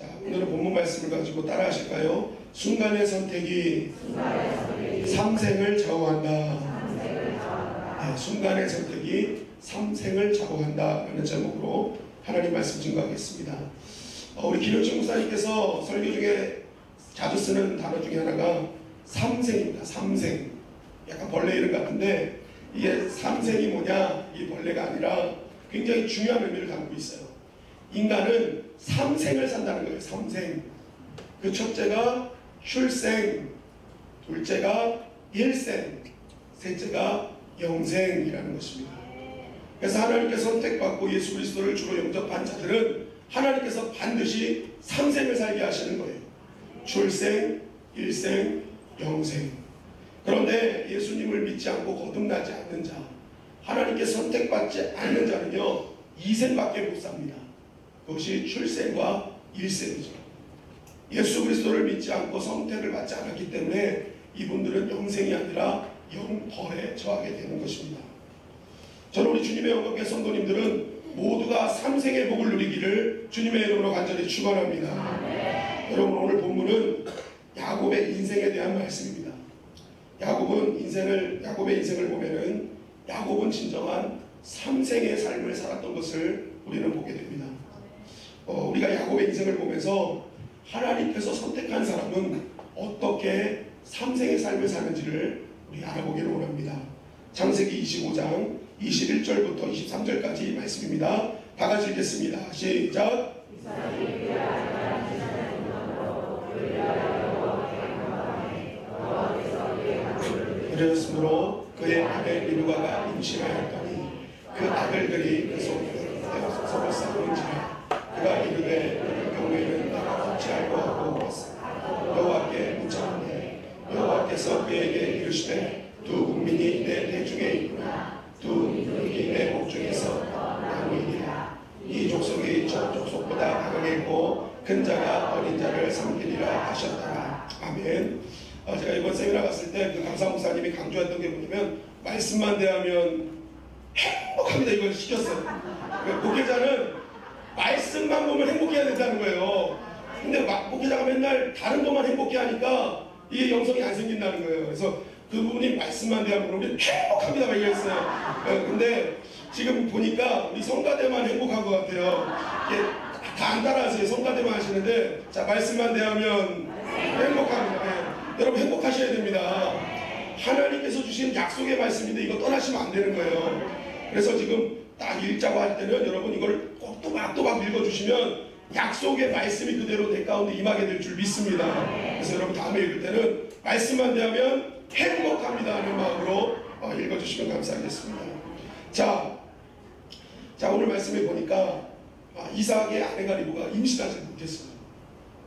자, 오늘은 본문 말씀을 가지고 따라 하실까요? 순간의 선택이 삼생을 좌우한다. 네, 순간의 선택이 삼생을 좌우한다 라는 제목으로 하나님 말씀 증거하겠습니다. 우리 김영춘 목사님께서 설교 중에 자주 쓰는 단어 중에 하나가 삼생입니다. 삼생. 약간 벌레 이름 같은데 이게 삼생이 뭐냐, 이 벌레가 아니라 굉장히 중요한 의미를 담고 있어요. 인간은 삼생을 산다는 거예요. 삼생. 그 첫째가 출생, 둘째가 일생, 셋째가 영생이라는 것입니다. 그래서 하나님께서 선택받고 예수 그리스도를 주로 영접한 자들은 하나님께서 반드시 삼생을 살게 하시는 거예요. 출생, 일생, 영생. 그런데 예수님을 믿지 않고 거듭나지 않는 자, 하나님께 선택받지 않는 자는요, 이생밖에 못 삽니다. 그것이 출생과 일생이죠. 예수 그리스도를 믿지 않고 선택을 받지 않았기 때문에 이분들은 영생이 아니라 영벌에 처하게 되는 것입니다. 저는 우리 주님의 영광의 성도님들은 모두가 삼생의 복을 누리기를 주님의 이름으로 간절히 축원합니다. 여러분, 오늘 본문은 야곱의 인생에 대한 말씀입니다. 야곱의 인생을 보면은 야곱은 진정한 삼생의 삶을 살았던 것을 우리는 보게 됩니다. 우리가 야곱의 인생을 보면서 하나님께서 선택한 사람은 어떻게 삼생의 삶을 사는지를 우리 알아보기를 원합니다. 창세기 25장 21절부터 23절까지 말씀입니다. 다 같이 읽겠습니다. 시작. 그러므로 그의 아들 리브가가 임신하였더니 그 아들들이 그 속에 서로 싸우는지라 그가 이르되 그 경우에는 내가 어찌할꼬 하고 여호와께 묻자오니 여호와께서 그에게 이르시되 두 국민이 내 대중에 있구나. 두 민족이 내 복중에서 나누이리라. 이 족속이 저 족속보다 강하겠고 큰 자가 어린 자를 섬기리라 하셨더라. 아멘. 제가 이번 세미나 갔을 때 그 강사 목사님이 강조했던 게 뭐냐면 말씀만 대하면 행복합니다 이걸 시켰어요. 목회자는 말씀만 보면 행복해야 된다는 거예요. 근데 목회자가 맨날 다른 것만 행복해 하니까 이게 영성이 안 생긴다는 거예요. 그래서 그분이 말씀만 대하면 그러면 행복합니다 막 이랬어요. 근데 지금 보니까 우리 성가대만 행복한 것 같아요. 이게 다 안 따라하세요. 성가대만 하시는데 자, 말씀만 대하면 행복합니다. 네. 여러분 행복하셔야 됩니다. 하나님께서 주신 약속의 말씀인데 이거 떠나시면 안 되는 거예요. 그래서 지금 딱 읽자고 할 때는 여러분 이걸 꼭 또박또박 읽어주시면 약속의 말씀이 그대로 내 가운데 임하게 될 줄 믿습니다. 그래서 여러분 다음에 읽을 때는 말씀만 대하면 행복합니다 하는 마음으로 읽어주시면 감사하겠습니다. 자 오늘 말씀에 보니까 이삭의 아내가 리브가 임신하지 못했어요.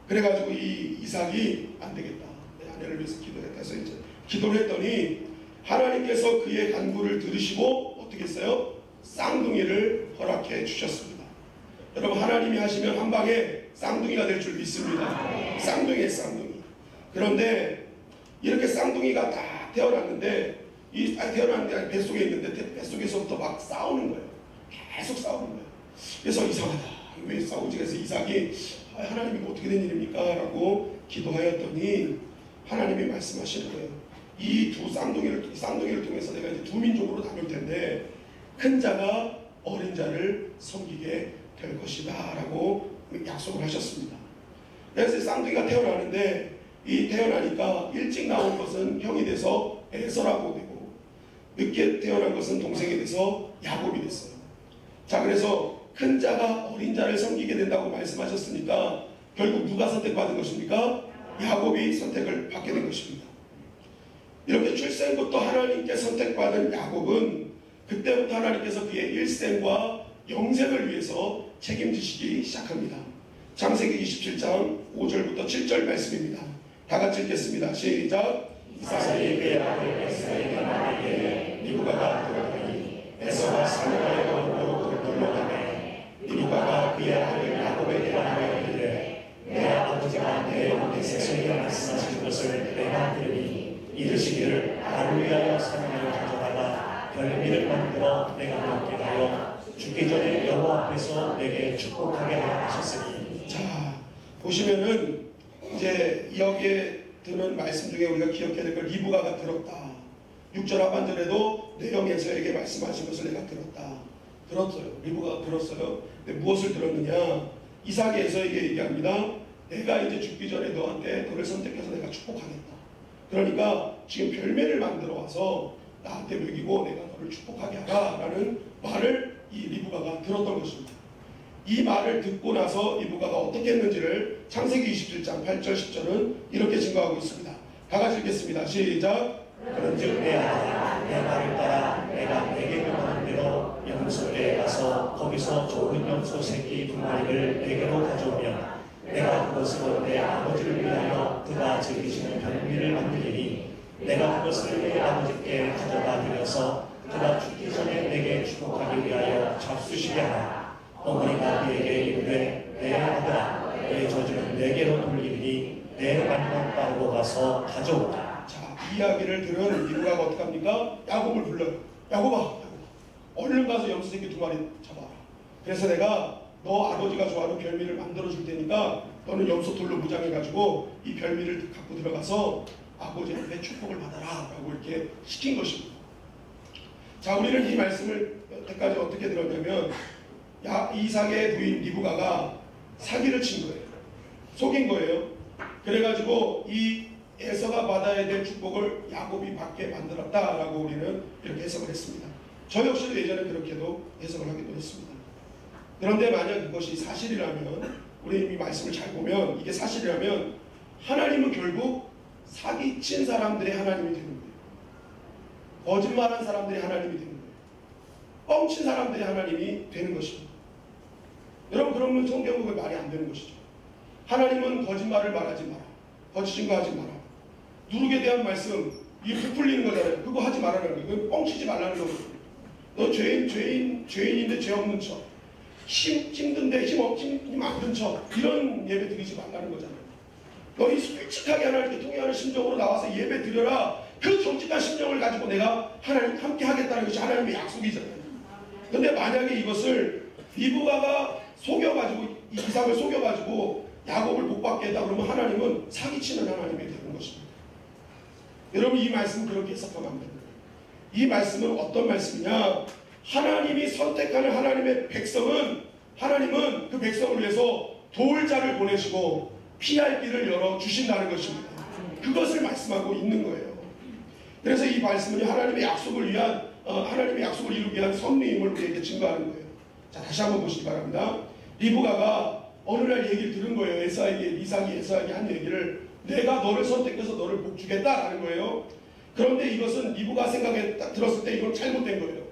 그래가지고 이 이삭이 안 되겠다. 내 아내를 위해서 기도했다 해서 이제 기도를 했더니 하나님께서 그의 간구를 들으시고 어떻게 했어요? 쌍둥이를 허락해 주셨습니다. 여러분 하나님이 하시면 한 방에 쌍둥이가 될 줄 믿습니다. 쌍둥이에요, 쌍둥이. 그런데 이렇게 쌍둥이가 다 태어났는데 태어났는데 뱃속에 있는데 뱃속에서부터 막 싸우는 거예요. 계속 싸우는 거예요. 그래서 이상하다. 왜 싸우지? 그래서 이삭이 하나님이 뭐 어떻게 된 일입니까? 라고 기도하였더니 하나님이 말씀하시는 거예요. 이 두 쌍둥이를 통해서 내가 이제 두 민족으로 나눌 텐데 큰 자가 어린 자를 섬기게 될 것이다 라고 약속을 하셨습니다. 그래서 쌍둥이가 태어나는데 이 태어나니까 일찍 나온 것은 형이 돼서 에서라고 되고 늦게 태어난 것은 동생이 돼서 야곱이 됐어요. 자, 그래서 큰 자가 어린 자를 섬기게 된다고 말씀하셨으니까 결국 누가 선택받은 것입니까? 야곱이 선택을 받게 된 것입니다. 이렇게 출생부터 하나님께 선택받은 야곱은 그때부터 하나님께서 그의 일생과 영생을 위해서 책임지시기 시작합니다. 창세기 27장 5절부터 7절 말씀입니다. 다 같이 읽겠습니다. 시작. 이삭이 그의 아들 에서에게 말하기에 리브가가 들었더니 에서가 사내가에 거두고 그를 돌려가매 리브가가 그의 아들 야곱에게 말하기를 내 아버지가 내 영혼의 세상에 말씀하신 것을 내가 들으니 이르시기를 나를 위하여 사내를 가져다가 별미를 만들어 내가 먹게 하여 죽기 전에 여호와 앞에서 내게 축복하게 하셨으니. 자, 보시면은 이제 여기에 드는 말씀 중에 우리가 기억해야 될 걸 리브가가 들었다. 6절 하반절에도 내 형 에서에게 말씀하신 것을 내가 들었다. 들었어요. 리브가가 들었어요. 근데 무엇을 들었느냐? 이삭이 에서에게 얘기합니다. 내가 이제 죽기 전에 너한테 너를 선택해서 내가 축복하겠다. 그러니까 지금 별매를 만들어 와서 나한테 먹이고 내가 너를 축복하게 하라 라는 말을 이 리브가가 들었던 것입니다. 이 말을 듣고 나서 리브가가 어떻게 했는지를 창세기 27장 8절 10절은 이렇게 증거하고 있습니다. 다 같이 읽겠습니다. 시작. 그런즉 내 아들아 내 말을 따라 내가 내게 명하는 대로 염소에 가서 거기서 좋은 염소 새끼 2마리를 내게로 가져오면 내가 그것으로 내 아버지를 위하여 그가 즐기시는 별미를 만들리니 내가 그것을 내 아버지께 가져다 드려서 그가 죽기 전에 내게 축복하기 위하여 잡수시게 하라. 어머니가 그에게 이르되 내 아들아 내 저주는 내게로 돌리니 내 말만 따르고 가서 가져오라. 자, 이 이야기를 들은 리브가가 어떻게 합니까? 야곱을 불러요. 야곱아, 얼른 가서 염소 새끼 2마리 잡아라. 그래서 내가 너 아버지가 좋아하는 별미를 만들어 줄 테니까 너는 염소 돌로 무장해가지고 이 별미를 갖고 들어가서 아버지한테 축복을 받아라 라고 이렇게 시킨 것입니다. 자, 우리는 이 말씀을 여태까지 어떻게 들었냐면 이삭의 부인 리브가가 사기를 친 거예요. 속인 거예요. 그래가지고 이 에서가 받아야 될 축복을 야곱이 받게 만들었다라고 우리는 이렇게 해석을 했습니다. 저 역시도 예전에 그렇게도 해석을 하기도 했습니다. 그런데 만약 그것이 사실이라면 우리 이 말씀을 잘 보면 이게 사실이라면 하나님은 결국 사기친 사람들의 하나님이 되는 거예요. 거짓말한 사람들이 하나님이 되는 거예요. 뻥친 사람들이 하나님이 되는 것입니다. 여러분, 그러면 성경은 말이 안 되는 것이죠. 하나님은 거짓말을 말하지 마라. 거짓 증거하지 마라. 누룩에 대한 말씀, 이게 부풀리는 거잖아요. 그거 하지 말라는 거예요. 뻥치지 말라는 거거든요. 너 죄인인데 죄 없는 척, 힘든데 힘 안 든 척, 이런 예배 드리지 말라는 거잖아요. 너희 솔직하게 하나님께 통회하는 심정으로 나와서 예배 드려라. 그 정직한 심정을 가지고 내가 하나님 함께 하겠다는 것이 하나님의 약속이잖아요. 근데 만약에 이것을 리브가가 속여가지고 이삭을 속여가지고 야곱을 복받게 했다 그러면 하나님은 사기치는 하나님이 되는 것입니다. 여러분, 이 말씀은 그렇게 해석하면 안 됩니다. 이 말씀은 어떤 말씀이냐? 하나님이 선택하는 하나님의 백성은 하나님은 그 백성을 위해서 도울 자를 보내시고 피할 길을 열어주신다는 것입니다. 그것을 말씀하고 있는 거예요. 그래서 이 말씀은 하나님의 약속을 이루기 위한 섭리임을 우리에게 증거하는 거예요. 자, 다시 한번 보시기 바랍니다. 리브가가 어느 날 얘기를 들은 거예요. 이삭이 에서에게 한 얘기를, 내가 너를 선택해서 너를 복주겠다라는 거예요. 그런데 이것은 리브가 생각에 딱 들었을 때 이건 잘못된 거예요.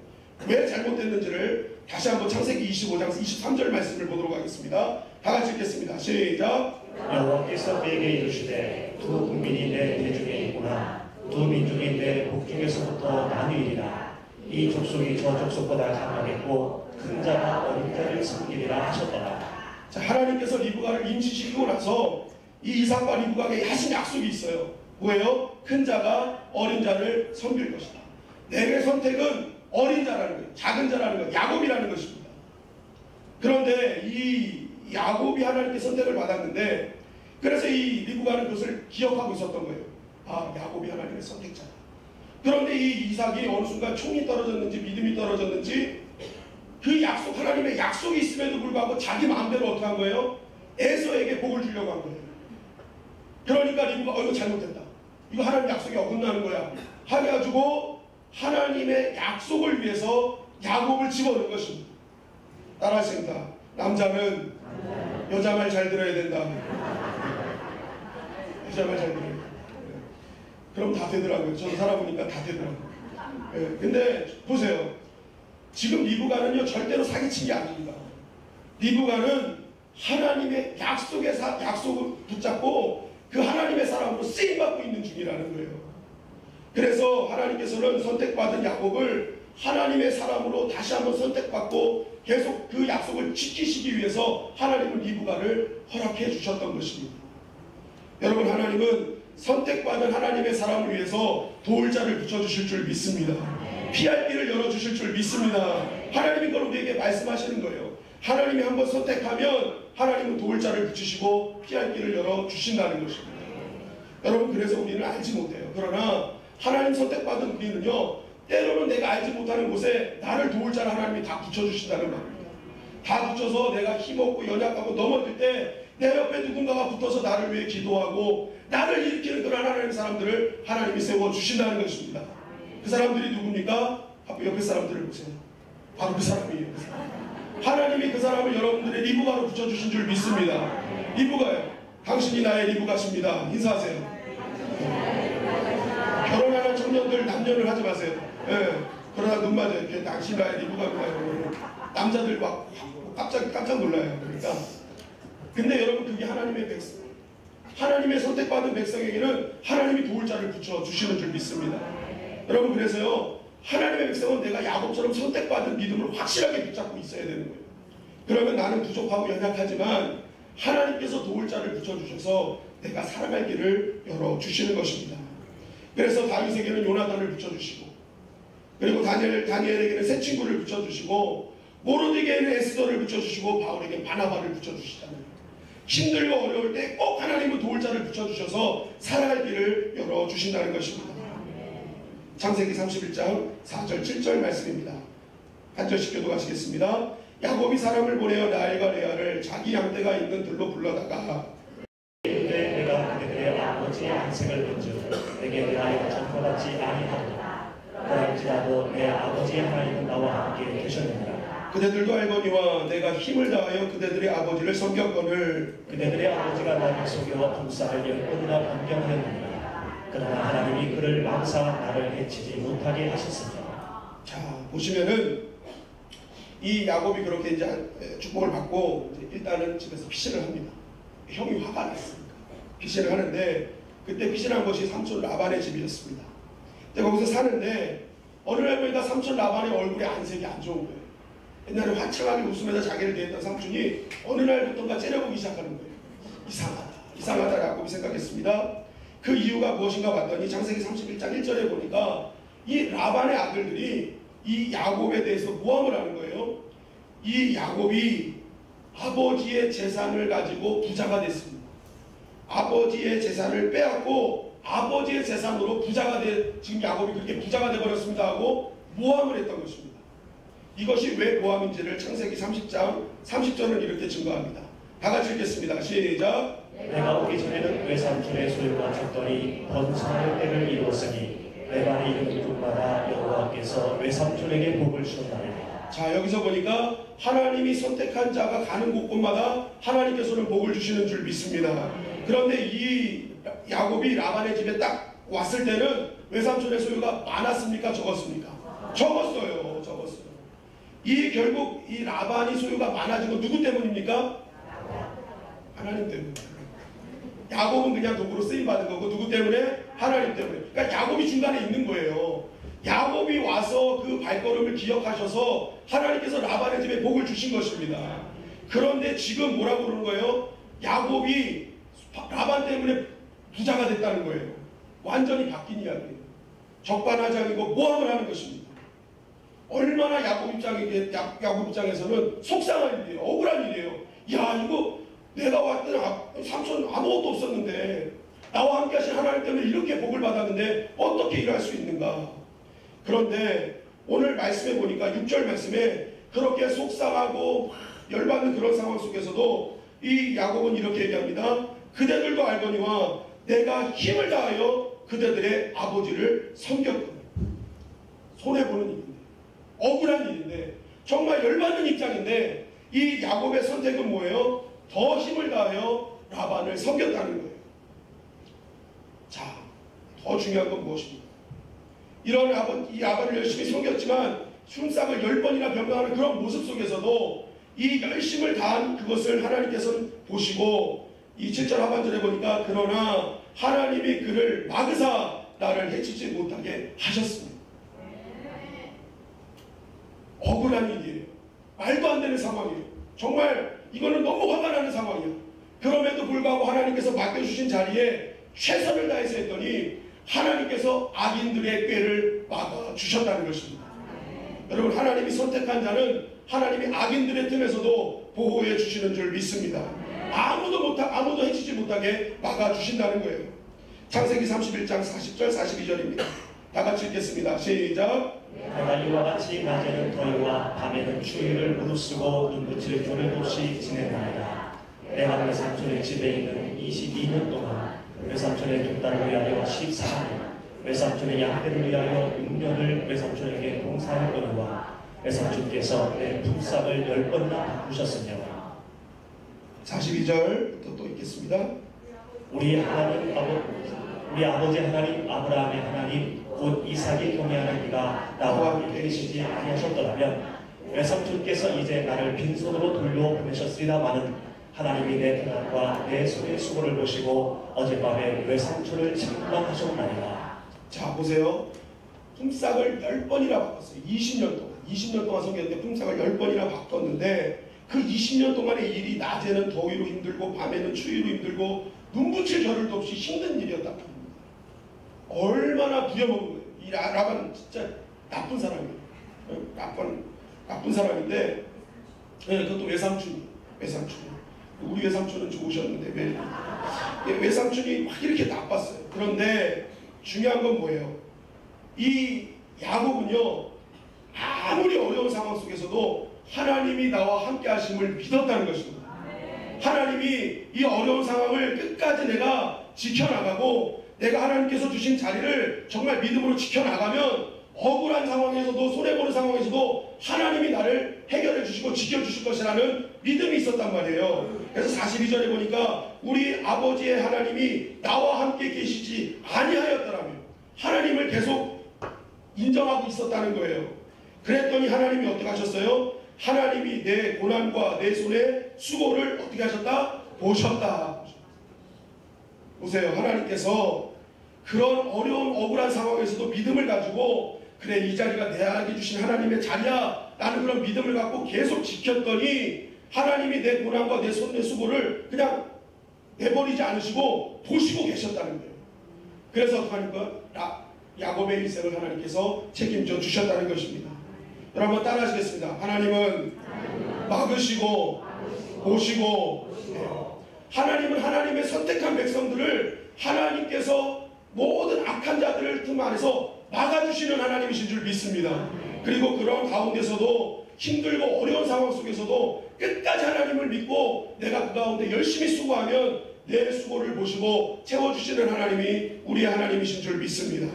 왜 잘못됐는지를 다시 한번 창세기 25장 23절 말씀을 보도록 하겠습니다. 다 같이 읽겠습니다. 시작. 여호와께서 그에게 이르시되 두 국민이 내 대중에 있구나. 두 민족이 내 복중에서부터 나뉘리라. 이 족속이 저 족속보다 강하겠고 큰 자가 어린 자를 섬기리라 하셨더라. 자, 하나님께서 리브가를 임시시키고 나서 이 이삭과 리브가에게 하신 약속이 있어요. 뭐예요? 큰 자가 어린 자를 섬길 것이다. 내게 선택은 어린 자라는 거예요. 작은 자라는 거예요. 야곱이라는 것입니다. 그런데 이 야곱이 하나님께 선택을 받았는데, 그래서 이 리브가는 그것을 기억하고 있었던 거예요. 아, 야곱이 하나님의 선택자다. 그런데 이 이삭이 어느 순간 총이 떨어졌는지 믿음이 떨어졌는지 그 약속, 하나님의 약속이 있음에도 불구하고 자기 마음대로 어떻게 한 거예요? 에서에게 복을 주려고 한 거예요. 그러니까 리브가 이거 잘못됐다. 이거 하나님 약속이 어긋나는 거야. 해가지고 하나님의 약속을 위해서 야곱을 집어넣은 것입니다. 따라하십니다. 남자는 여자 말 잘 들어야 된다. 여자 말 잘 들어야 된다. 그럼 다 되더라고요. 저도 살아보니까 다 되더라고요. 근데 보세요. 지금 리브가는요 절대로 사기친 게 아닙니다. 리브가는 하나님의 약속을 붙잡고 그 하나님의 사람으로 쓰임받고 있는 중이라는 거예요. 그래서 하나님께서는 선택받은 야곱을 하나님의 사람으로 다시 한번 선택받고 계속 그 약속을 지키시기 위해서 하나님은 리브가를 허락해 주셨던 것입니다. 여러분, 하나님은 선택받은 하나님의 사람을 위해서 도울 자를 붙여주실 줄 믿습니다. 피할 길을 열어주실 줄 믿습니다. 하나님이 그걸 우리에게 말씀하시는 거예요. 하나님이 한번 선택하면 하나님은 도울 자를 붙이시고 피할 길을 열어주신다는 것입니다. 여러분, 그래서 우리는 알지 못해요. 그러나 하나님 선택받은 우리는요, 때로는 내가 알지 못하는 곳에 나를 도울 자를 하나님이 다 붙여주신다는 말입니다. 다 붙여서 내가 힘없고 연약하고 넘어질 때 내 옆에 누군가가 붙어서 나를 위해 기도하고 나를 일으키는 그런 하나님의 사람들을 하나님이 세워주신다는 것입니다. 그 사람들이 누굽니까? 옆에 사람들을 보세요. 바로 그 사람이에요. 하나님이 그 사람을 여러분들의 리브가로 붙여주신 줄 믿습니다. 리브가요. 당신이 나의 리브가십니다. 인사하세요. 결혼하는 청년들 남녀를 하지 마세요. 예. 그러나 눈 맞아요. 이렇게 당신 나의 리브가입니다. 남자들 막 깜짝 놀라요. 그러니까. 근데 여러분, 그게 하나님의 백성, 하나님의 선택받은 백성에게는 하나님이 도울 자를 붙여주시는 줄 믿습니다. 여러분, 그래서요, 하나님의 백성은 내가 야곱처럼 선택받은 믿음을 확실하게 붙잡고 있어야 되는 거예요. 그러면 나는 부족하고 연약하지만 하나님께서 도울 자를 붙여주셔서 내가 살아갈 길을 열어주시는 것입니다. 그래서 다윗에게는 요나단을 붙여주시고, 그리고 다니엘에게는 새 친구를 붙여주시고, 모르드게에는 에스더를 붙여주시고, 바울에게 바나바를 붙여주시잖아요. 힘들고 어려울 때 꼭 하나님은 도울 자를 붙여주셔서 살아갈 길을 열어주신다는 것입니다. 창세기 31장 4절 7절 말씀입니다. 한 절씩 교독하시겠습니다. 야곱이 사람을 보내어 라헬과 레아를 자기 양떼가 있는 들로 불러다가 그때 내가 그들의 아버지의 안색을 본즉 내게 레아의 전과 같지 아니하도다. 그럴지라도 내 아버지의 하나님은 나와 함께 계셨느니라. 그대들도 알거니와 내가 힘을 다하여 그대들의 아버지를 섬겼거늘 그대들의 아버지가 나를 속여 불사를 10번이나 변경하였느니라. 그러나 하나님이 그를 망사 나를 해치지 못하게 하셨습니다. 자, 보시면은 이 야곱이 그렇게 이제 축복을 받고 이제 일단은 집에서 피신을 합니다. 형이 화가 났으니까 피신을 하는데, 그때 피신한 것이 삼촌 라반의 집이었습니다. 거기서 사는데 어느 날 보니까 삼촌 라반의 얼굴에 안색이 안 좋은 거예요. 옛날에 화창하게 웃으면서 자기를 대했던 삼촌이 어느 날부터가 째려보기 시작하는 거예요. 이상하다 야곱이 생각했습니다. 그 이유가 무엇인가 봤더니 창세기 31장 1절에 보니까 이 라반의 아들들이 이 야곱에 대해서 모함을 하는 거예요. 이 야곱이 아버지의 재산을 가지고 부자가 됐습니다. 아버지의 재산을 빼앗고 아버지의 재산으로 부자가 지금 야곱이 그렇게 부자가 되어버렸습니다 하고 모함을 했던 것입니다. 이것이 왜 모함인지를 창세기 30장 30절은 이렇게 증거합니다. 다 같이 읽겠습니다. 시작. 내가 오기 전에는 외삼촌의 소유가 적더니 번성할 때를 이루었으니 레반의 이름 곳마다 여호와께서 외삼촌에게 복을 주셨나니. 자, 여기서 보니까 하나님이 선택한 자가 가는 곳곳마다 하나님께서는 복을 주시는 줄 믿습니다. 그런데 이 야곱이 라반의 집에 딱 왔을 때는 외삼촌의 소유가 많았습니까? 적었습니까? 적었어요. 결국 이 라반이 소유가 많아진 건 누구 때문입니까? 하나님 때문에. 야곱은 그냥 도구로 쓰임받은 거고, 누구 때문에? 하나님 때문에. 그러니까 야곱이 중간에 있는 거예요. 야곱이 와서 그 발걸음을 기억하셔서 하나님께서 라반의 집에 복을 주신 것입니다. 그런데 지금 뭐라고 그러는 거예요? 야곱이 라반 때문에 부자가 됐다는 거예요. 완전히 바뀐 이야기예요. 적반하장이고 모함을 하는 것입니다. 얼마나 야곱 입장에서는 속상한 일이에요. 억울한 일이에요. 야, 이거 내가 왔던 삼촌 아무것도 없었는데 나와 함께 하신 하나님 때문에 이렇게 복을 받았는데 어떻게 일할 수 있는가. 그런데 오늘 말씀에 보니까 6절 말씀에 그렇게 속상하고 열받는 그런 상황 속에서도 이 야곱은 이렇게 얘기합니다. 그대들도 알거니와 내가 힘을 다하여 그대들의 아버지를 섬겼거든. 손해보는 일인데, 억울한 일인데, 정말 열받는 입장인데, 이 야곱의 선택은 뭐예요? 더 힘을 다하여 라반을 섬겼다는 거예요. 자, 더 중요한 건 무엇입니까? 이 라반을 열심히 섬겼지만 흉상을 10번이나 변명하는 그런 모습 속에서도 이 열심을 다한 그것을 하나님께서는 보시고, 이 7절 하반절에 보니까 그러나 하나님이 그를 막으사 나를 해치지 못하게 하셨습니다. 억울한 일이에요. 말도 안 되는 상황이에요. 정말 이거는 너무 화가 나는 상황이에요. 그럼에도 불구하고 하나님께서 맡겨주신 자리에 최선을 다해서 했더니 하나님께서 악인들의 꾀를 막아주셨다는 것입니다. 여러분, 하나님이 선택한 자는 하나님이 악인들의 틈에서도 보호해 주시는 줄 믿습니다. 아무도 해치지 못하게 막아주신다는 거예요. 창세기 31장 40절 42절입니다. 다 같이 읽겠습니다. 시작. 내가 이와 같이 낮에는 더위와 밤에는 추위를 무릅쓰고 눈붙일 겨를도 없이 지내나이다. 내가 외삼촌의 집에 있는 22년 동안 외삼촌의 두 딸을 위하여 14년, 외삼촌의 양떼를 위하여 6년을 외삼촌에게 봉사했거니와 외삼촌께서 내 품삯을 10번이나 바꾸셨으며. 42절부터 또 읽겠습니다. 우리 아버지 하나님 아브라함의 하나님 곧 이삭이 경외하는 이가 나와 함께 계시지 아니하셨더라면 외삼촌께서 이제 나를 빈손으로 돌려보내셨으리다마는 하나님이 내 고난과 내 손의 수고를 보시고 어젯밤에 외삼촌을 책망하셨나이다. 자 보세요. 품삯을 10번이나 바꿨어요. 20년 동안 섬겼는데 품삯을 10번이나 바꿨는데 그 20년 동안의 일이 낮에는 더위로 힘들고 밤에는 추위로 힘들고 눈붙일 겨를도 없이 힘든 일이었다. 얼마나 부려먹은 거예요. 이 라반은 진짜 나쁜 사람이에요. 나쁜 사람인데 그것도 외삼촌. 우리 외삼촌은 좋으셨는데 외삼촌이 막 이렇게 나빴어요. 그런데 중요한 건 뭐예요? 이 야곱은요 아무리 어려운 상황 속에서도 하나님이 나와 함께 하심을 믿었다는 것입니다. 하나님이 이 어려운 상황을 끝까지 내가 지켜나가고 내가 하나님께서 주신 자리를 정말 믿음으로 지켜나가면 억울한 상황에서도 손해보는 상황에서도 하나님이 나를 해결해 주시고 지켜주실 것이라는 믿음이 있었단 말이에요. 그래서 42절에 보니까 우리 아버지의 하나님이 나와 함께 계시지 아니하였더라면 하나님을 계속 인정하고 있었다는 거예요. 그랬더니 하나님이 어떻게 하셨어요? 하나님이 내 고난과 내 손의 수고를 어떻게 하셨다? 보셨다. 보세요. 하나님께서 그런 어려운 억울한 상황에서도 믿음을 가지고 그래 이 자리가 내게 주신 하나님의 자리야 라는 그런 믿음을 갖고 계속 지켰더니 하나님이 내 고난과 내 손의 수고를 그냥 내버리지 않으시고 보시고 계셨다는 거예요. 그래서 어떻게 하니까 야곱의 일생을 하나님께서 책임져 주셨다는 것입니다. 여러분 한번 따라 하시겠습니다. 하나님은 막으시고 보시고 하나님은 하나님의 선택한 백성들을 하나님께서 모든 악한 자들을 틈 안에서 막아주시는 하나님이신 줄 믿습니다. 그리고 그런 가운데서도 힘들고 어려운 상황 속에서도 끝까지 하나님을 믿고 내가 그 가운데 열심히 수고하면 내 수고를 보시고 채워주시는 하나님이 우리의 하나님이신 줄 믿습니다.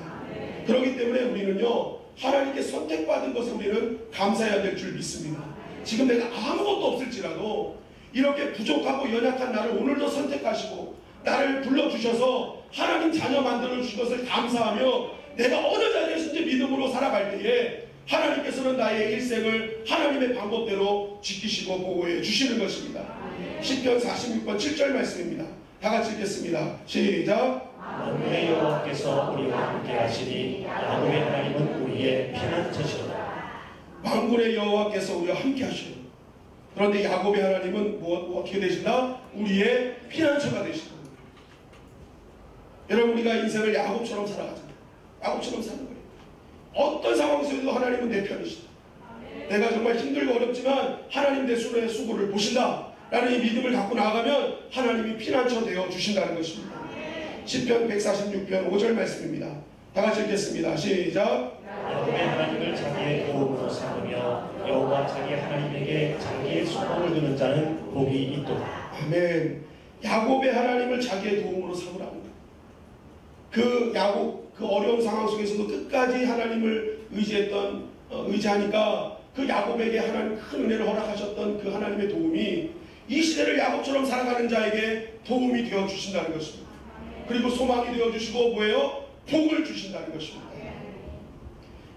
그렇기 때문에 우리는요 하나님께 선택받은 것에 우리는 감사해야 될 줄 믿습니다. 지금 내가 아무것도 없을지라도 이렇게 부족하고 연약한 나를 오늘도 선택하시고 나를 불러주셔서 하나님 자녀 만들어주신 것을 감사하며 내가 어느 자리에서든지 믿음으로 살아갈 때에 하나님께서는 나의 일생을 하나님의 방법대로 지키시고 보호해 주시는 것입니다. 시편 46편 7절 말씀입니다. 다 같이 읽겠습니다. 시작. 만군의 여호와께서 우리와 함께 하시니 야곱의 하나님은 우리의 피난처시로다. 만군의 여호와께서 우리와 함께 하시는. 그런데 야곱의 하나님은 어떻게 되신다? 우리의 피난처가 되시는 거예요. 여러분 우리가 인생을 야곱처럼 살아가잖아요. 야곱처럼 사는 거예요. 어떤 상황 속에도 하나님은 내 편이시다. 내가 정말 힘들고 어렵지만 하나님 내 손의 수고를 보신다 라는 이 믿음을 갖고 나아가면 하나님이 피난처 되어 주신다는 것입니다. 시편 146편 5절 말씀입니다. 다 같이 읽겠습니다. 시작. 야곱의 하나님을 자기의 도움으로 삼으며 여호와 자기 하나님에게 자기의 소망을 두는 자는 복이 있도다. 아멘. 야곱의 하나님을 자기의 도움으로 삼으라는 거예요. 그 야곱 그 어려운 상황 속에서도 끝까지 하나님을 의지하니까 그 야곱에게 하나님 큰 은혜를 허락하셨던 그 하나님의 도움이 이 시대를 야곱처럼 살아가는 자에게 도움이 되어 주신다는 것입니다. 그리고 소망이 되어 주시고 뭐예요? 복을 주신다는 것입니다.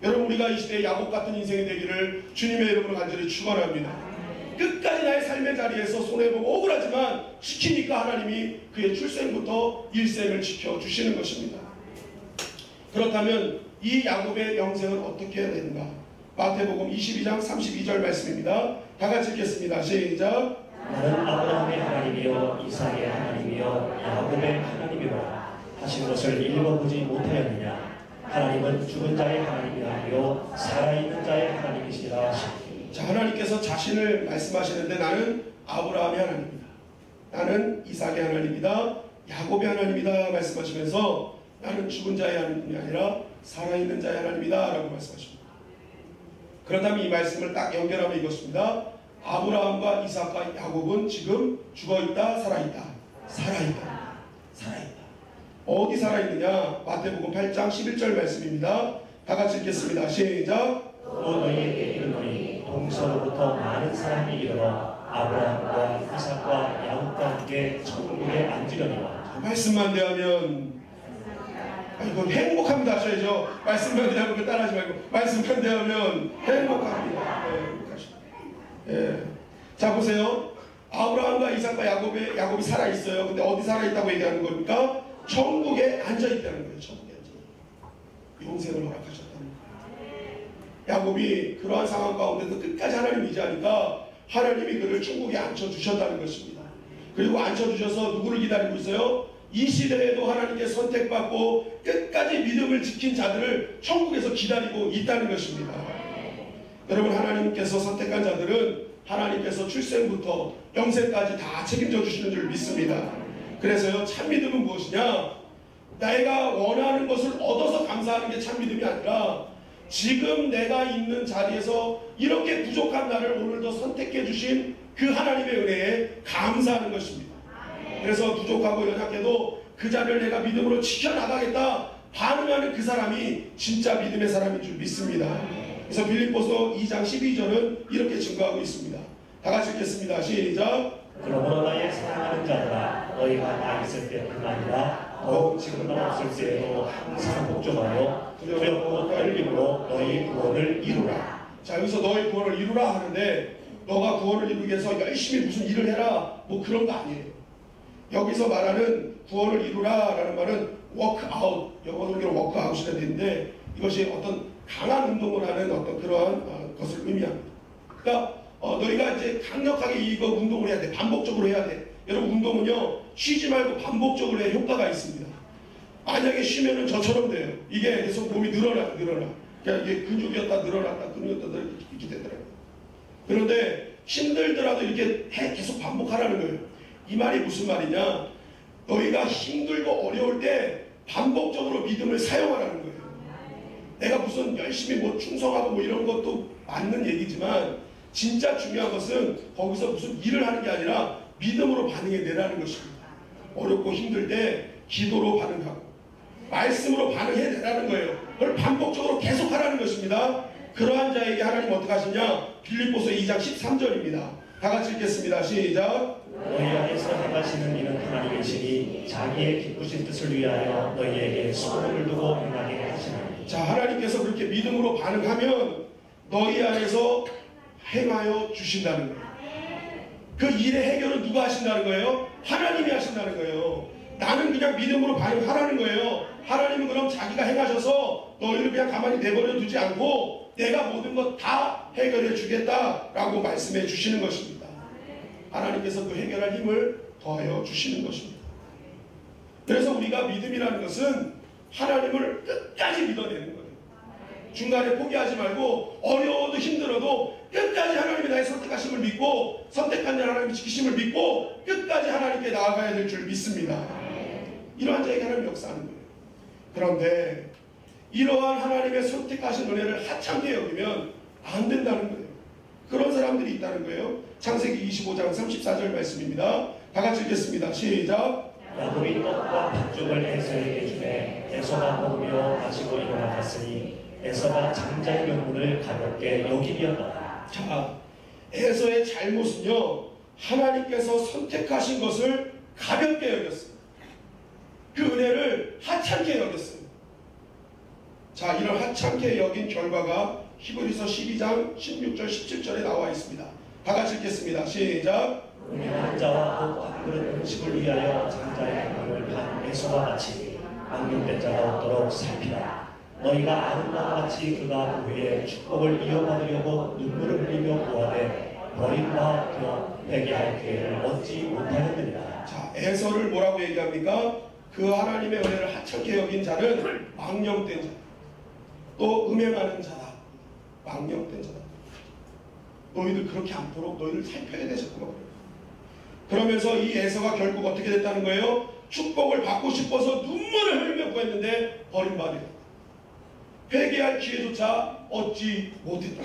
여러분 우리가 이 시대에 야곱 같은 인생이 되기를 주님의 이름으로 간절히 축원합니다. 끝까지 나의 삶의 자리에서 손해보고 억울하지만 지키니까 하나님이 그의 출생부터 일생을 지켜주시는 것입니다. 그렇다면 이 야곱의 영생은 어떻게 해야 되는가? 마태복음 22장 32절 말씀입니다. 다 같이 읽겠습니다. 시작. 나는 아브라함의 하나님이요 이삭의 하나님이요 야곱의 하나님이라 하신 것을 읽어보지 못하였느냐? 하나님은 죽은 자의 하나님이 아니요 살아있는 자의 하나님이시라 하시니. 자, 하나님께서 자신을 말씀하시는데 나는 아브라함의 하나님이다, 나는 이삭의 하나님이다, 야곱의 하나님이다 말씀하시면서 나는 죽은 자의 하나님이 아니라 살아있는 자의 하나님이다 라고 말씀하십니다. 그렇다면 이 말씀을 딱 연결하면 이것입니다. 아브라함과 이삭과 야곱은 지금 죽어있다, 살아있다? 살아있다. 살아있다. 어디 살아있느냐? 마태복음 8장 11절 말씀입니다. 다 같이 읽겠습니다. 시작. 또 너희에게 이르노니 동서로부터 많은 사람이 일어나 아브라함과 이삭과 야곱과 함께 천국에 앉으려니와. 말씀만 대하면 이건 행복합니다 하셔야죠. 말씀만 대하면 따라하지 말고 말씀만 대하면 행복합니다. 네, 행복하십니다. 예. 자, 보세요. 아브라함과 이삭과 야곱이 살아있어요. 근데 어디 살아있다고 얘기하는 겁니까? 천국에 앉아있다는 거예요. 천국에 앉아있다. 영생을 허락하셨다는 거예요. 야곱이 그러한 상황 가운데서 끝까지 하나님 의지하니까 하나님이 그를 천국에 앉혀주셨다는 것입니다. 그리고 앉혀주셔서 누구를 기다리고 있어요? 이 시대에도 하나님께 선택받고 끝까지 믿음을 지킨 자들을 천국에서 기다리고 있다는 것입니다. 여러분, 하나님께서 선택한 자들은 하나님께서 출생부터 영생까지 다 책임져 주시는 줄 믿습니다. 그래서요, 참 믿음은 무엇이냐? 내가 원하는 것을 얻어서 감사하는 게 참 믿음이 아니라 지금 내가 있는 자리에서 이렇게 부족한 나를 오늘도 선택해 주신 그 하나님의 은혜에 감사하는 것입니다. 그래서 부족하고 연약해도 그 자리를 내가 믿음으로 지켜나가겠다 반응하는 그 사람이 진짜 믿음의 사람인 줄 믿습니다. 그래서 빌립보서 2장 12절은 이렇게 증거하고 있습니다. 다 같이 읽겠습니다. 시작. 그러므로 너의 사랑하는 자들아, 너희가 나 있을 때뿐 아니라 더욱 지금은 없을 때에도 항상 복종하여 두렵고 떨림으로 너희 구원을 이루라. 자, 여기서 너희 구원을 이루라 하는데 너가 구원을 이루기 위해서 열심히 무슨 일을 해라 뭐 그런 거 아니에요. 여기서 말하는 구원을 이루라 라는 말은 워크아웃, 영어 성경으로 워크아웃이라 되는데 이것이 어떤 강한 운동을 하는 어떤 그러한 것을 의미합니다. 그러니까 너희가 이제 강력하게 이거 운동을 해야 돼. 반복적으로 해야 돼. 여러분, 운동은요 쉬지 말고 반복적으로 해야 효과가 있습니다. 만약에 쉬면은 저처럼 돼요. 이게 계속 몸이 늘어나. 그러니까 이게 근육이었다 늘어났다 근육이었다 이렇게 되더라고요. 그런데 힘들더라도 이렇게 계속 반복하라는 거예요. 이 말이 무슨 말이냐? 너희가 힘들고 어려울 때 반복적으로 믿음을 사용하라는 거예요. 내가 무슨 열심히 뭐 충성하고 뭐 이런 것도 맞는 얘기지만 진짜 중요한 것은 거기서 무슨 일을 하는 게 아니라 믿음으로 반응해내라는 것입니다. 어렵고 힘들 때 기도로 반응하고 말씀으로 반응해내라는 거예요. 그걸 반복적으로 계속하라는 것입니다. 그러한 자에게 하나님 어떻게 하시냐? 빌립보서 2장 13절입니다. 다 같이 읽겠습니다. 시작. 너희 안에서 행하시는 이는 하나님이시니 자기의 기쁘신 뜻을 위하여 너희에게 소원을 두고 행하게 하시나니. 자, 하나님께서 그렇게 믿음으로 반응하면 너희 안에서 행하여 주신다는 거예요. 그 일의 해결은 누가 하신다는 거예요? 하나님이 하신다는 거예요. 나는 그냥 믿음으로 반응하라는 거예요. 하나님은 그럼 자기가 행하셔서 너희를 그냥 가만히 내버려 두지 않고 내가 모든 것 다 해결해 주겠다라고 말씀해 주시는 것입니다. 하나님께서 그 해결할 힘을 더하여 주시는 것입니다. 그래서 우리가 믿음이라는 것은 하나님을 끝까지 믿어내는 거예요. 중간에 포기하지 말고 어려워도 힘들어도 끝까지 하나님이 나의 선택하심을 믿고 선택한 자 하나님의 지키심을 믿고 끝까지 하나님께 나아가야 될 줄 믿습니다. 이러한 자에게 하나님이 역사하는 거예요. 그런데 이러한 하나님의 선택하신 은혜를 하찮게 여기면 안 된다는 거예요. 그런 사람들이 있다는 거예요. 창세기 25장 34절 말씀입니다. 다 같이 읽겠습니다. 시작. 야곱이 떡과 팥죽을 에서에게 주매 에서가 먹으며 마시고 일어나갔으니 에서가 장자의 명분을 가볍게 여기려다. 자, 에서의 잘못은요 하나님께서 선택하신 것을 가볍게 여겼어요. 그 은혜를 하찮게 여겼어요. 자, 이런 하찮게 여긴 결과가 히브리서 12장 16절 17절에 나와 있습니다. 다 같이 읽겠습니다. 시작. 음행한 자와 한 그릇 음식을 위하여 장자의 명분을 한 에서와 같이 망령된 자가 없도록 살피라. 너희가 아는 바와 같이 그가 그 후에 축복을 이어받으려고 눈물을 흘리며 구하되 버린 바 되어 회개할 기회를 얻지 못하였느니라. 자, 에서를 뭐라고 얘기합니까? 그 하나님의 은혜를 하찮게 여긴 자는 망령된 자, 또 음행하는 자다. 망령된 자다. 너희들 그렇게 않도록 너희들 살펴야 돼 자꾸만. 그러면서 이 에서가 결국 어떻게 됐다는 거예요? 축복을 받고 싶어서 눈물을 흘리며 구했는데 버림받아요. 회개할 기회조차 얻지 못했다.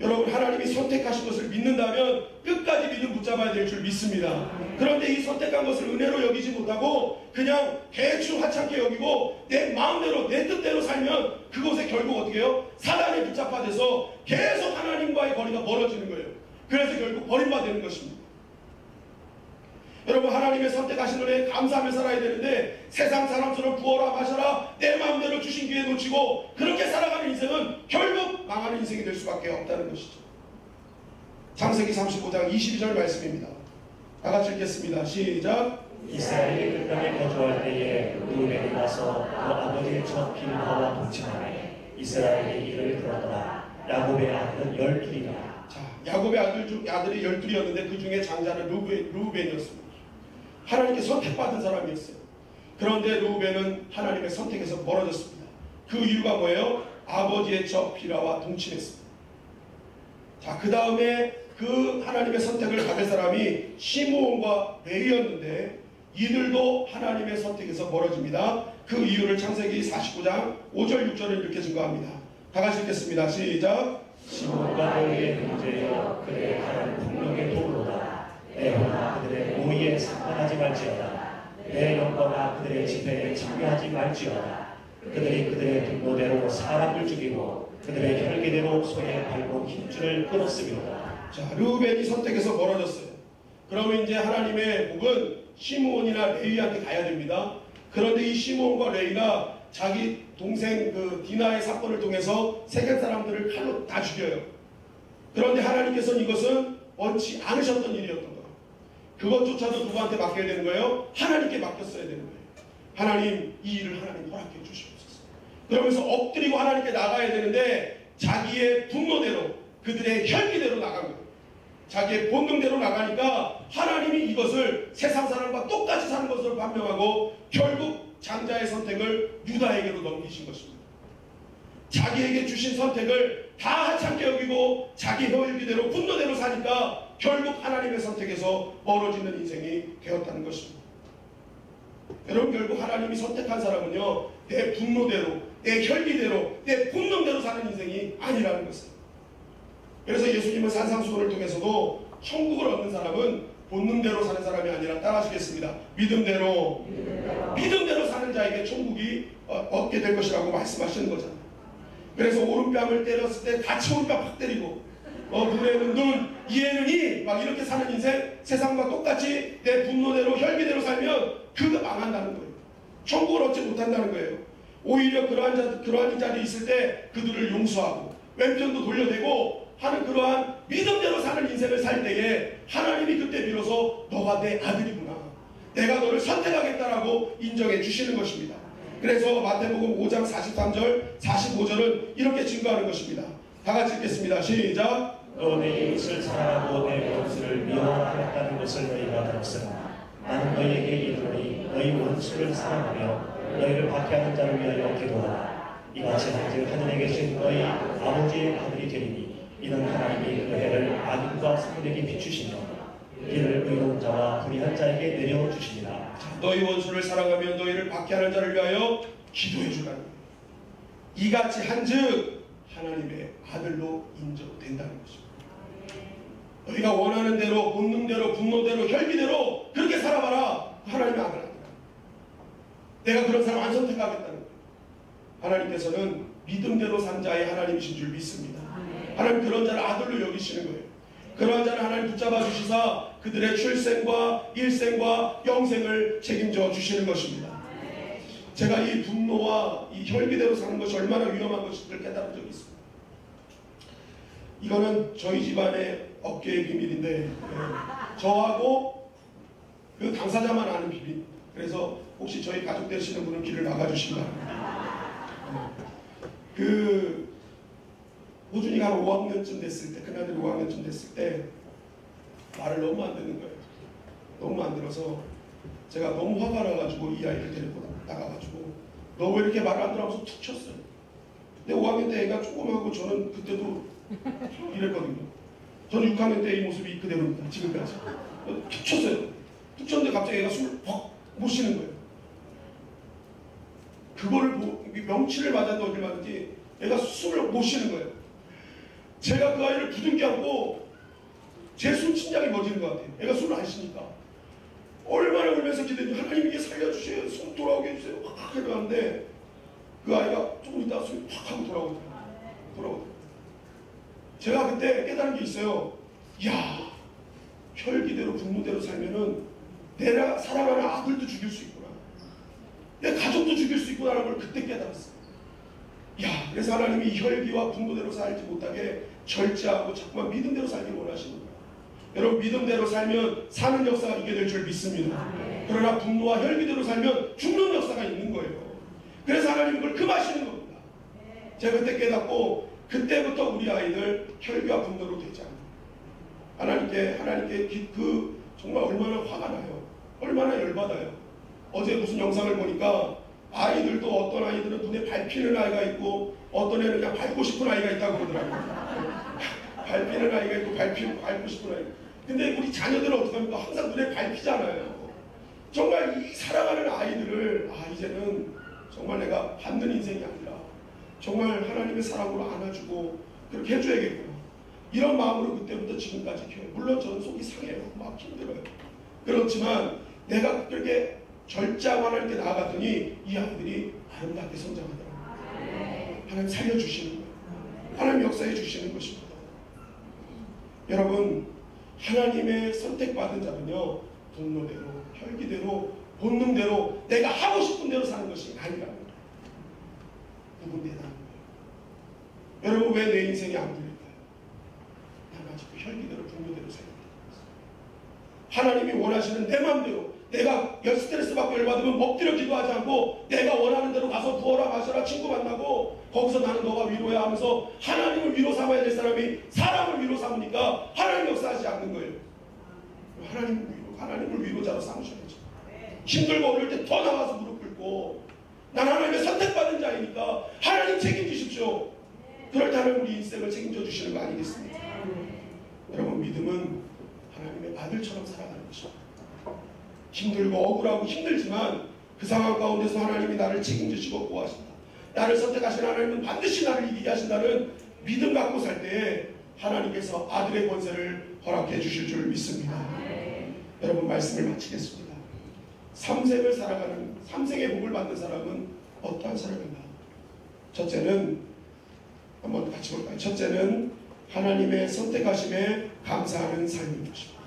여러분, 하나님이 선택하신 것을 믿는다면 끝까지 믿음 붙잡아야 될 줄 믿습니다. 그런데 이 선택한 것을 은혜로 여기지 못하고 그냥 대충 하찮게 여기고 내 마음대로 내 뜻대로 살면 그곳에 결국 어떻게 해요? 사단에 붙잡아져서 계속 하나님과의 거리가 멀어지는 거예요. 그래서 결국 버림받는 것입니다. 여러분, 하나님의 선택하신 은혜에 감사하며 살아야 되는데 세상 사람처럼 부어라 마셔라 내 마음대로 주신 기회 놓치고 그렇게 살아가는 인생은 결국 망하는 인생이 될 수밖에 없다는 것이죠. 창세기 35장 22절 말씀입니다. 다 같이 읽겠습니다. 시작. 이스라엘이 그 땅에 거주할 때에 루벤이 나서 그 아버지의 첫 빌하와 동침하매 이스라엘이 이를 들었더라. 야곱의 아들은 12이라. 자, 야곱의 아들이 12이었는데 그 중에 장자는 루벤이었습니다. 하나님께 선택받은 사람이었어요. 그런데 루벤은 하나님의 선택에서 멀어졌습니다. 그 이유가 뭐예요? 아버지의 첫 비라와 동침했습니다. 자, 그 다음에 그 하나님의 선택을 받을 사람이 시므온과 레위였는데 이들도 하나님의 선택에서 멀어집니다. 그 이유를 창세기 49장 5절 6절을 이렇게 증거합니다. 다 같이 읽겠습니다. 시작. 시므온과 레위의 문제여 그들의 가는 폭력의 도로다. 내 혼아 그들의 모의에 상관하지 말지어다. 내 영광아 그들의 집회에 참여하지 말지어다. 그들이 그들의 분노대로 사람을 죽이고 그들의 혈기대로 손에 밟고 힘줄을 끊었으리로다. 자, 르우벤이 선택해서 멀어졌어요. 그러면 이제 하나님의 복은 시므온이나 레위한테 가야 됩니다. 그런데 이 시므온과 레위가 자기 동생 그 디나의 사건을 통해서 세겜 사람들을 칼로 다 죽여요. 그런데 하나님께서는 이것은 원치 않으셨던 일이었던 거예요. 그것조차도 누구한테 맡겨야 되는 거예요? 하나님께 맡겼어야 되는 거예요. 하나님, 이 일을 하나님 허락해 주시옵소서. 그러면서 엎드리고 하나님께 나가야 되는데 자기의 분노대로 그들의 혈기대로 나간 거예요. 자기의 본능대로 나가니까 하나님이 이것을 세상 사람과 똑같이 사는 것으로 판명하고 결국 장자의 선택을 유다에게로 넘기신 것입니다. 자기에게 주신 선택을 다 하찮게 여기고 자기 혈기대로 분노대로 사니까 결국 하나님의 선택에서 멀어지는 인생이 되었다는 것입니다. 여러분, 결국 하나님이 선택한 사람은요, 내 분노대로, 내 혈기대로, 내 본능대로 사는 인생이 아니라는 것입니다. 그래서 예수님은 산상수훈을 통해서도 천국을 얻는 사람은 본능대로 사는 사람이 아니라 따라하시겠습니다. 믿음대로 사는 자에게 천국이 얻게 될 것이라고 말씀하시는 거잖아요. 그래서 오른뺨을 때렸을 때 같이 오른뺨 팍 때리고 눈에는 눈, 이에는 이 막 이렇게 사는 인생, 세상과 똑같이 내 분노대로 혈기대로 살면 그가 망한다는 거예요. 천국을 얻지 못한다는 거예요. 오히려 그러한 자들이 있을 때 그들을 용서하고 왼편도 돌려대고 하는 그러한 믿음대로 사는 인생을 살 때에 하나님이 그때 비로소 너가 내 아들이구나, 내가 너를 선택하겠다라고 인정해 주시는 것입니다. 그래서 마태복음 5장 43절 45절은 이렇게 증거하는 것입니다. 다 같이 읽겠습니다. 시작. 또 내 이웃을 사랑하고 내 원수를 미워하였다는 것을 너희가 들었으나 나는 너희에게 이르노니 너희 원수를 사랑하며 너희를 박해하는 자를 위하여 기도하라. 이같이 한즉 하늘에 계신 너희 아버지의 아들이 되리니 이는 하나님이 그 해를 악인과 선인에게 비추시며 이를 의로운 자와 불의한 자에게 내려주시니라. 너희 원수를 사랑하며 너희를 박해하는 자를 위하여 기도해 주라는 거예요. 이같이 한즉 하나님의 아들로 인정된다는 것입니다. 너희가 원하는 대로, 본능대로, 분노대로, 혈기대로 그렇게 살아봐라. 하나님의 아들 아니라. 내가 그런 사람 안 선택하겠다는 거예요. 하나님께서는 믿음대로 산 자의 하나님이신 줄 믿습니다. 하나님 그런 자를 아들로 여기시는 거예요. 그러한 자를 하나님 붙잡아 주시사 그들의 출생과 일생과 영생을 책임져 주시는 것입니다. 제가 이 분노와 이 혈기대로 사는 것이 얼마나 위험한 것인지를 깨달은 적이 있습니다. 이거는 저희 집안의 업계의 비밀인데 저하고 그 당사자만 아는 비밀입니다. 그래서 혹시 저희 가족 되시는 분은 귀를 막아주시기 바랍니다. 그 호준이가 한 5학년쯤 됐을 때, 큰아들이 5학년쯤 됐을 때 말을 너무 안 듣는 거예요. 너무 안 들어서 제가 너무 화가 나가지고 이 아이를 데리고 나가가지고 너 왜 이렇게 말을 안 들어 하면서 툭 쳤어요. 근데 5학년 때 애가 조그마하고 저는 그때도 이랬거든요. 저는 6학년 때 이 모습이 그대로입니다. 지금까지. 툭 쳤어요. 툭 쳤는데 갑자기 애가 숨을 퍽 못 쉬는 거예요. 그거를 명치를 맞았는지 어딜 맞았는지 애가 숨을 못 쉬는 거예요. 제가 그 아이를 부둥켜 안고 제 숨 침략이 멎는 것 같아요. 애가 숨을 안 쉬니까. 얼마나 울면서 기도했는지 하나님 이게 살려주세요. 숨 돌아오게 해주세요. 확 해가는데 그 아이가 조금 있다가 숨이 확 하고 돌아오더라고요. 제가 그때 깨달은 게 있어요. 이야, 혈기대로 분노대로 살면은 내가 사랑하는 아들도 죽일 수 있구나. 내 가족도 죽일 수 있구나라는 걸 그때 깨달았어요. 야, 그래서 하나님이 혈기와 분노대로 살지 못하게 절제하고 자꾸만 믿음대로 살기를 원하시는구나. 여러분, 믿음대로 살면 사는 역사가 있게 될 줄 믿습니다. 그러나 분노와 혈기대로 살면 죽는 역사가 있는 거예요. 그래서 하나님은 그걸 금하시는 겁니다. 제가 그때 깨닫고 그때부터 우리 아이들 혈기와 분노로 되지 않아요. 하나님께 정말 얼마나 화가 나요. 얼마나 열받아요. 어제 무슨 영상을 보니까 아이들도 어떤 아이들은 눈에 밟히는 아이가 있고 어떤 애는 그냥 밟고 싶은 아이가 있다고 그러더라고요. 밟히는 아이가 있고 밟고 싶은 아이가. 근데 우리 자녀들은 어떻게 합니까? 항상 눈에 밟히잖아요. 정말 이 사랑하는 아이들을 이제는 정말 내가 받는 인생이 아니라 정말 하나님의 사랑으로 안아주고 그렇게 해줘야겠구나. 이런 마음으로 그때부터 지금까지 키워요. 물론 저는 속이 상해요. 막 힘들어요. 그렇지만 내가 그렇게 절제하고 하나님께 나아갔더니 이 아이들이 아름답게 성장하더라고요. 하나님 살려주시는 거예요. 하나님 역사해 주시는 것입니다. 여러분, 하나님의 선택받은 자는요, 분노대로, 혈기대로, 본능대로, 내가 하고 싶은 대로 사는 것이 아니라는 거예요. 누군데라는 거예요. 여러분, 왜 내 인생이 안 풀릴까요? 난 아직 그 혈기대로, 분노대로 살게 됩니다. 하나님이 원하시는 내 마음대로, 내가 스트레스 받고 열받으면 엎드려 기도하지 않고 내가 원하는 대로 가서 부어라 마셔라 친구 만나고 거기서 나는 너가 위로해 하면서 하나님을 위로 삼아야 될 사람이 사람을 위로 삼으니까 하나님 역사하지 않는 거예요. 하나님을 위로자로 삼으셔야죠. 힘들고 어려울 때 더 나와서 무릎 꿇고 난 하나님의 선택받은 자이니까 하나님 책임지십시오. 그럴 때 하나님 우리 인생을 책임져 주시는 거 아니겠습니까? 여러분, 믿음은 하나님의 아들처럼 살아가는 것입니다. 힘들고 억울하고 힘들지만 그 상황 가운데서 하나님이 나를 책임지시고 보호하신다. 나를 선택하신 하나님은 반드시 나를 이기게 하신다는 믿음 갖고 살 때에 하나님께서 아들의 권세를 허락해 주실 줄 믿습니다. 여러분, 말씀을 마치겠습니다. 3생의 복을 받는 사람은 어떠한 사람인가? 첫째는 한번 같이 볼까요? 첫째는 하나님의 선택하심에 감사하는 삶인 것입니다.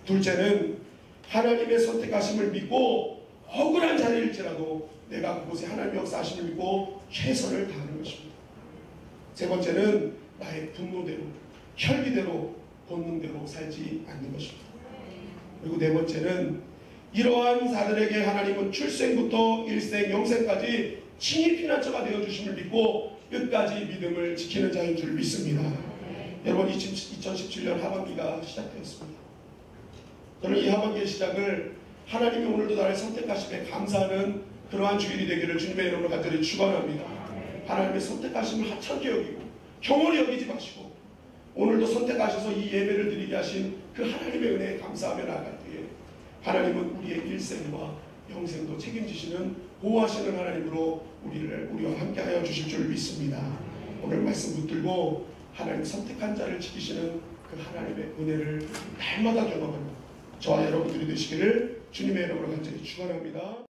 둘째는 하나님의 선택하심을 믿고 억울한 자리일지라도 내가 그곳에 하나님의 역사하심을 믿고 최선을 다하는 것입니다. 세 번째는 나의 분노대로, 혈기대로, 본능대로 살지 않는 것입니다. 그리고 네 번째는 이러한 자들에게 하나님은 출생부터 일생, 영생까지 친히 피난처가 되어주심을 믿고 끝까지 믿음을 지키는 자인 줄 믿습니다. 여러분, 2017년 하반기가 시작되었습니다. 저는 이 하반기의 시작을 하나님이 오늘도 나를 선택하심에 감사하는 그러한 주일이 되기를 주님의 이름으로 간절히 축원합니다. 하나님의 선택하심을 하찮게 여기고 경홀히 여기지 마시고 오늘도 선택하셔서 이 예배를 드리게 하신 그 하나님의 은혜에 감사하며 나아갈 때에 하나님은 우리의 일생과 영생도 책임지시는 보호하시는 하나님으로 우리와 함께하여 주실 줄 믿습니다. 오늘 말씀 붙들고 하나님 선택한 자를 지키시는 그 하나님의 은혜를 날마다 경험하는 저와 여러분들이 되시기를 주님의 이름으로 간절히 축원합니다.